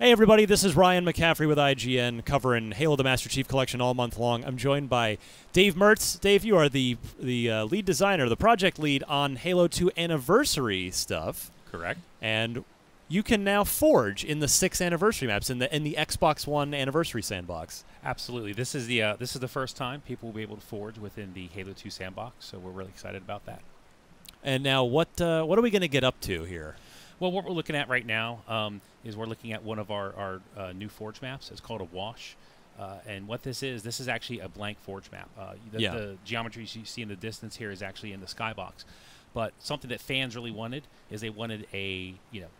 Hey everybody, this is Ryan McCaffrey with IGN covering Halo the Master Chief Collection all month long. I'm joined by Dave Mertz. Dave, you are the lead designer, the project lead on Halo 2 Anniversary stuff. Correct. And you can now forge in the 6 anniversary maps in the Xbox One Anniversary sandbox. Absolutely. This is the first time people will be able to forge within the Halo 2 sandbox, so we're really excited about that. And now what are we going to get up to here? Well, what we're looking at right now is we're looking at one of our new forge maps. It's called a wash. And what this is actually a blank forge map. The geometry you see in the distance here is actually in the skybox. But something that fans really wanted is they wanted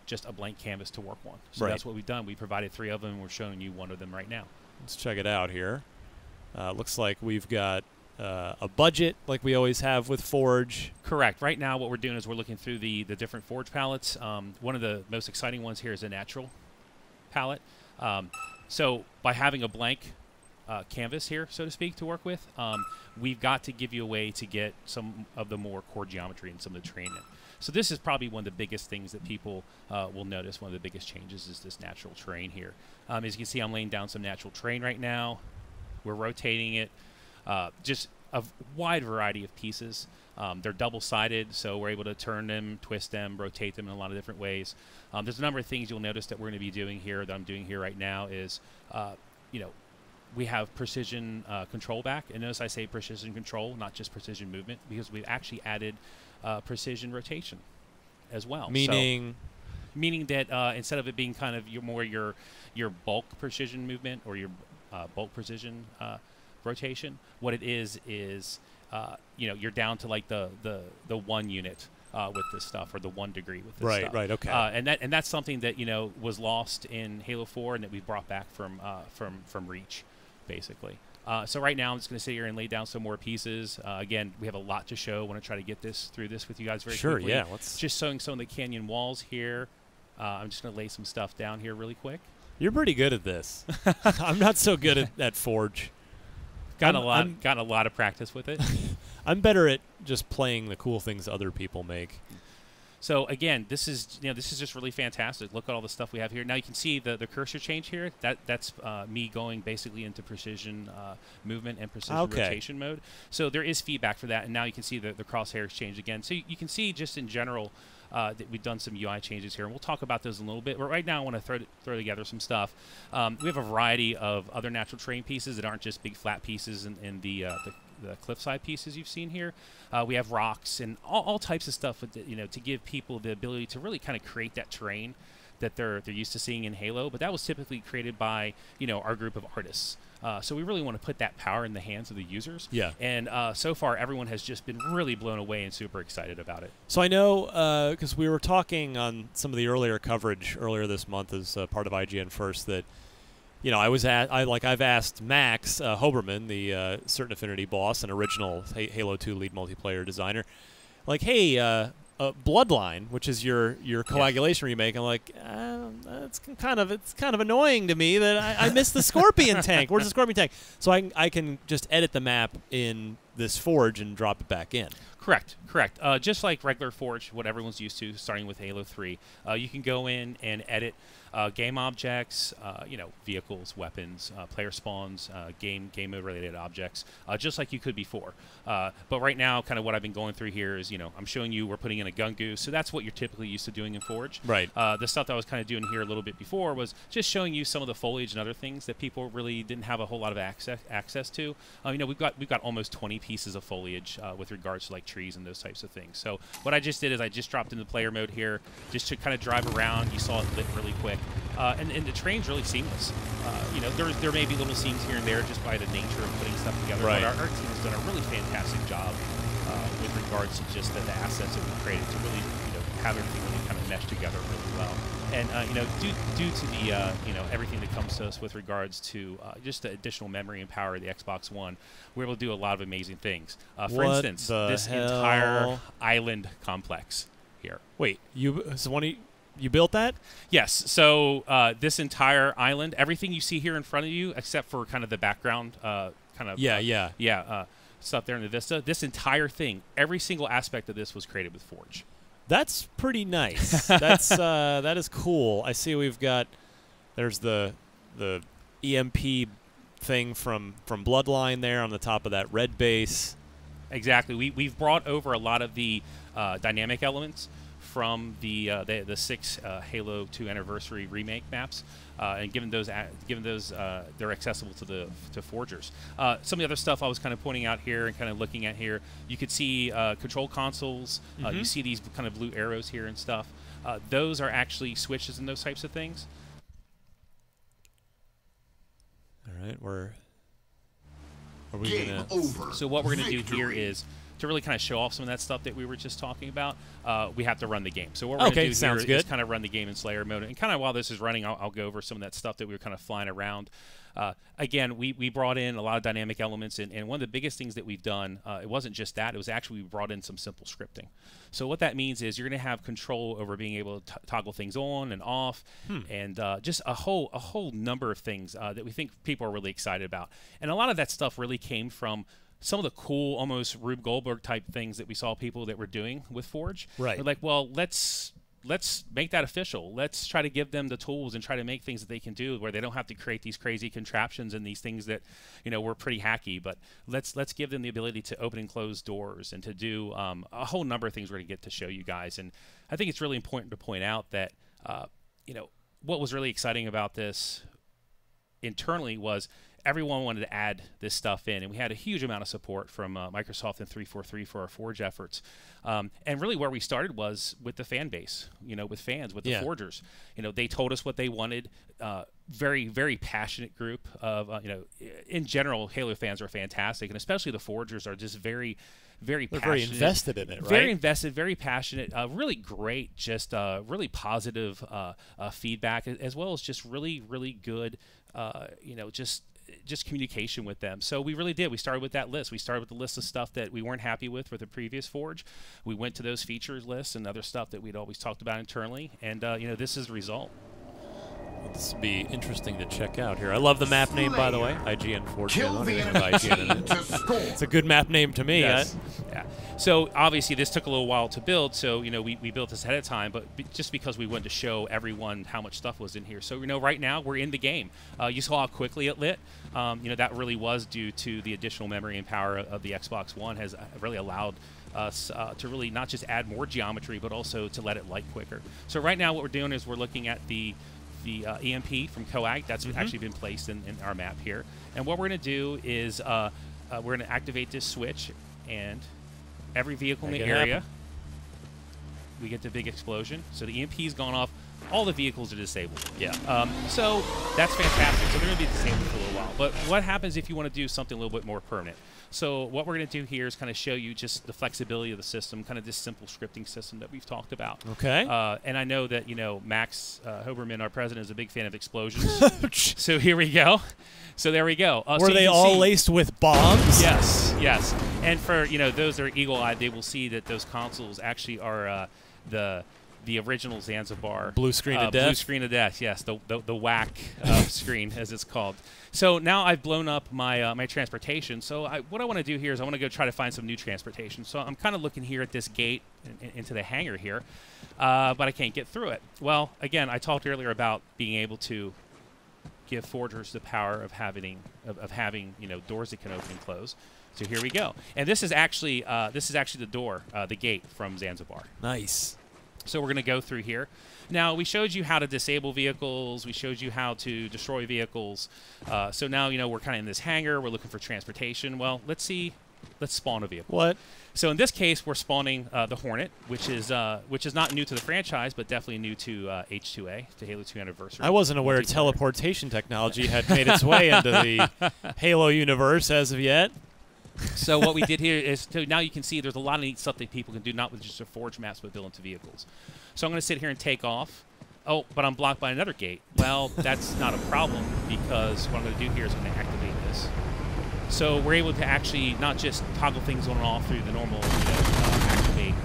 just a blank canvas to work on. So that's what we've done. We provided 3 of them, and we're showing you one of them right now. Let's check it out here. Looks like we've got a budget like we always have with Forge. Correct. Right now what we're doing is we're looking through the different Forge palettes. One of the most exciting ones here is a natural palette. So by having a blank canvas here, so to speak, to work with, we've got to give you a way to get some of the more core geometry and some of the terrain in. So this is probably one of the biggest things that people will notice. One of the biggest changes is this natural terrain here. As you can see, I'm laying down some natural terrain right now. We're rotating it. Just a wide variety of pieces. They're double-sided, so we're able to turn them, twist them, rotate them in a lot of different ways. There's a number of things you'll notice that we're going to be doing here, that I'm doing here right now, is, we have precision control back. And notice I say precision control, not just precision movement, because we've actually added precision rotation as well. Meaning? Meaning that instead of it being kind of your bulk precision movement or your bulk precision rotation, what it is you're down to like the 1 unit with this stuff, or the 1 degree with this stuff. Right, okay. And that's something that was lost in Halo 4 and that we brought back from Reach, basically. So right now I'm just going to sit here and lay down some more pieces. Again, we have a lot to show. I want to try to get through this with you guys very quickly. Sure, yeah. Let's just showing some of the canyon walls here. I'm just going to lay some stuff down here really quick. You're pretty good at this. I'm not so good at Forge. Gotten a lot of practice with it. I'm better at just playing the cool things other people make. So again, this is just really fantastic. Look at all the stuff we have here. Now you can see the cursor change here. That's me going basically into precision movement and precision rotation mode. So there is feedback for that, and now you can see the crosshairs change again. So you can see just in general that we've done some UI changes here, and we'll talk about those in a little bit. But right now I want to throw together some stuff. We have a variety of other natural terrain pieces that aren't just big flat pieces in the cliffside pieces you've seen here. We have rocks and all types of stuff with to give people the ability to really kind of create that terrain that they're used to seeing in Halo. But that was typically created by our group of artists. So we really want to put that power in the hands of the users. Yeah. And so far, everyone has just been really blown away and super excited about it. So I know, because we were talking on some of the earlier coverage earlier this month as part of ign-first, that I've asked Max Hoberman, the Certain Affinity boss and original Halo 2 lead multiplayer designer, like, hey, Bloodline, which is your coagulation remake. I'm like, it's kind of annoying to me that I missed the Scorpion tank. Where's the Scorpion tank? So I can just edit the map in this Forge and drop it back in. Correct. Just like regular Forge, what everyone's used to, starting with Halo 3, you can go in and edit game objects, vehicles, weapons, player spawns, game mode related objects, just like you could before. But right now, kind of what I've been going through here is, I'm showing you we're putting in a gun goose, so that's what you're typically used to doing in Forge. Right. The stuff that I was kind of doing here a little bit before was just showing you some of the foliage and other things that people really didn't have a whole lot of access to. We've got almost 20 pieces of foliage with regards to like trees and those types of things. So what I just did is I just dropped into player mode here just to kind of drive around. You saw it lit really quick. And the terrain's really seamless. There may be little scenes here and there just by the nature of putting stuff together. Right. But our team has done a really fantastic job with regards to just the assets that we created to really have everything really kind of mesh together really well. And due to the everything that comes to us with regards to just the additional memory and power of the Xbox One, we're able to do a lot of amazing things. For instance, this entire island complex here. Wait, you built that? Yes. So this entire island, everything you see here in front of you, except for kind of the background, stuff there in the vista. This entire thing, every single aspect of this was created with Forge. That's pretty nice. That is cool. I see we've got There's the EMP thing from Bloodline there on the top of that red base. Exactly. We've brought over a lot of the dynamic elements from the 6 Halo 2 Anniversary remake maps, and given those they're accessible to forgers. Some of the other stuff I was kind of pointing out here and kind of looking at here, you could see control consoles. You see these kind of blue arrows here and stuff. Those are actually switches and those types of things. All right, are we gonna? So what we're gonna do here is to really kind of show off some of that stuff that we were just talking about. We have to run the game. So what we're gonna do here is kind of run the game in Slayer mode, and kind of while this is running, I'll go over some of that stuff that we were kind of flying around. Again, we brought in a lot of dynamic elements, and one of the biggest things that we've done, it wasn't just that, it was actually we brought in some simple scripting. So what that means is you're going to have control over being able to toggle things on and off, and just a whole number of things that we think people are really excited about. And a lot of that stuff really came from some of the cool, almost Rube Goldberg type things that we saw people that were doing with Forge. Right. We're like, well, let's make that official. Let's try to give them the tools and try to make things that they can do where they don't have to create these crazy contraptions and these things that, you know, were pretty hacky. But let's give them the ability to open and close doors and to do a whole number of things we're going to get to show you guys. And I think it's really important to point out that, you know, what was really exciting about this internally was everyone wanted to add this stuff in, and we had a huge amount of support from Microsoft and 343 for our Forge efforts. And really where we started was with the fan base, you know, with fans, with the Forgers. You know, they told us what they wanted. Very, very passionate group of, you know, in general, Halo fans are fantastic, and especially the Forgers are just very passionate. Very invested in it, right? Very invested, very passionate, really great, just really positive feedback, as well as just really, really good, you know, just communication with them. So we really did. We started with that list. We started with the list of stuff that we weren't happy with the previous Forge. We went to those features lists and other stuff that we'd always talked about internally, and you know, this is the result. Well, this would be interesting to check out here. I love the map name, by the way. IGN-first. It's a good map name to me. Yes. Yeah. So obviously this took a little while to build. So, you know, we built this ahead of time, but just because we wanted to show everyone how much stuff was in here. So, you know, right now we're in the game. You saw how quickly it lit. You know, that really was due to the additional memory and power of the Xbox One has really allowed us to really not just add more geometry, but also to let it light quicker. So right now what we're doing is we're looking at the EMP from Coag. That's actually been placed in our map here. And what we're going to do is we're going to activate this switch, and every vehicle in the area, we get the big explosion. So the EMP's gone off. All the vehicles are disabled. Yeah. So that's fantastic. So they're going to be disabled for a little while. But what happens if you want to do something a little bit more permanent? So what we're going to do here is kind of show you just the flexibility of the system, kind of this simple scripting system that we've talked about. Okay. And I know that, you know, Max Hoberman, our president, is a big fan of explosions. So here we go. So there we go. Were so they all laced with bombs? Yes, yes. And for, you know, those that are eagle-eyed, they will see that those consoles actually are the original Zanzibar. Blue screen of death? Blue screen of death, yes. The whack screen, as it's called. So now I've blown up my my transportation. So what I want to do here is I want to go try to find some new transportation. So I'm kind of looking here at this gate into the hangar here, but I can't get through it. Well, again, I talked earlier about being able to give forgers the power of having you know, doors that can open and close. So here we go. And this is actually the door, the gate from Zanzibar. Nice. So we're going to go through here. Now, we showed you how to disable vehicles. We showed you how to destroy vehicles. So now, you know, we're kind of in this hangar. We're looking for transportation. Well, let's spawn a vehicle. What? So in this case, we're spawning the Hornet, which is not new to the franchise, but definitely new to H2A, to Halo 2 Anniversary. I wasn't aware teleportation technology had made its way into the Halo universe as of yet. So what we did here is, so now you can see there's a lot of neat stuff that people can do, not with just a Forge maps, but build into vehicles. So I'm going to sit here and take off. Oh, but I'm blocked by another gate. Well, that's not a problem, because what I'm going to do here is I'm going to activate this. So we're able to actually not just toggle things on and off through the normal, you know, activate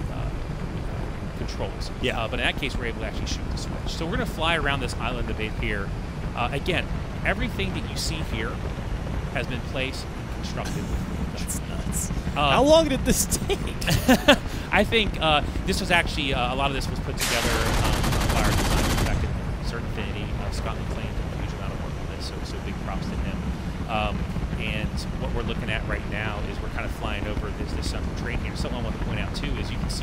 controls. Yeah. But in that case, we're able to actually shoot the switch. So we're going to fly around this island a bit here. Again, everything that you see here has been placed and constructed. That's nuts. How long did this take? I think this was actually, a lot of this was put together by our designers back at Certain Infinity, Scott McLean.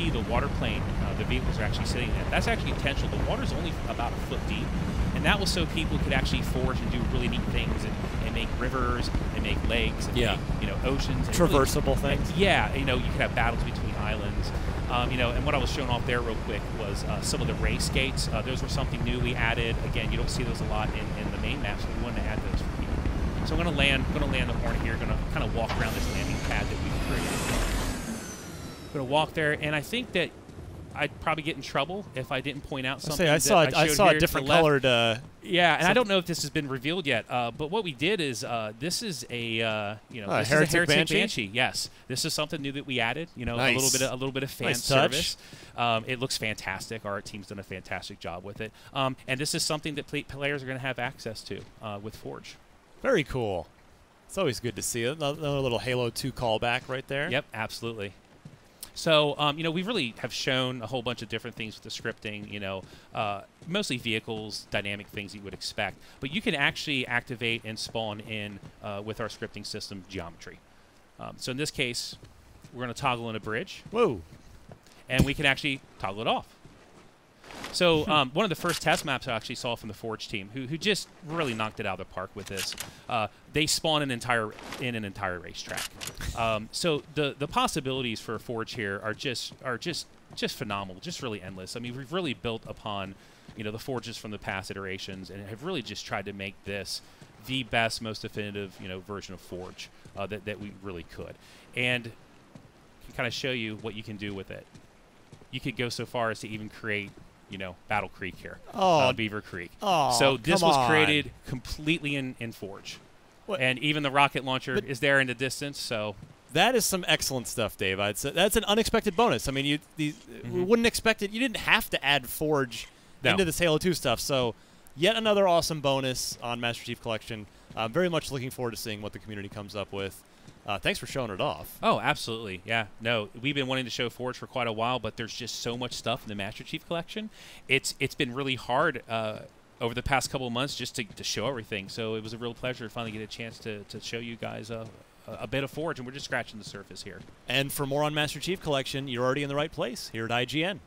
see the water plane the vehicles are actually sitting in. That's actually intentional. The water's only about a foot deep, and that was so people could actually forge and do really neat things and make rivers and make lakes and make, oceans. And traversable really, things. Yeah, you could have battles between islands. And what I was showing off there real quick was some of the race gates. Those were something new we added. Again, you don't see those a lot in the main map, so we wanted to add those for people. So I'm going to land the horn here. Going to kind of walk around this landing pad that we've created. I'm going to walk there, and I think that I'd probably get in trouble if I didn't point out something. I saw a different colored. Yeah, and I don't know if this has been revealed yet. But what we did is this is a this is a Heretic Banshee. Yes, this is something new that we added. Nice. a little bit of fan service. It looks fantastic. Our art team's done a fantastic job with it. And this is something that players are going to have access to with Forge. Very cool. It's always good to see it. Another little Halo 2 callback right there. Yep, absolutely. So, we really have shown a whole bunch of different things with the scripting, mostly vehicles, dynamic things you would expect. But you can actually activate and spawn in with our scripting system geometry. So in this case, we're going to toggle in a bridge. Whoa. And we can actually toggle it off. So one of the first test maps I actually saw from the Forge team, who just really knocked it out of the park with this, they spawn an entire racetrack. So the possibilities for Forge here are just phenomenal, just really endless. I mean, we've really built upon the Forges from the past iterations, and have really just tried to make this the best, most definitive version of Forge that we really could, and can kind of show you what you can do with it. You could go so far as to even create Battle Creek here, Beaver Creek. Oh, so this was created completely in Forge. What? And even the rocket launcher is there in the distance. So that is some excellent stuff, Dave. I'd say that's an unexpected bonus. I mean, we wouldn't expect it. You didn't have to add Forge into this Halo 2 stuff. So yet another awesome bonus on Master Chief Collection. I'm very much looking forward to seeing what the community comes up with. Thanks for showing it off. Oh, absolutely. Yeah. No, we've been wanting to show Forge for quite a while, but there's just so much stuff in the Master Chief Collection. It's been really hard over the past couple of months just to show everything. So it was a real pleasure to finally get a chance to show you guys a bit of Forge, and we're just scratching the surface here. And for more on Master Chief Collection, you're already in the right place here at IGN.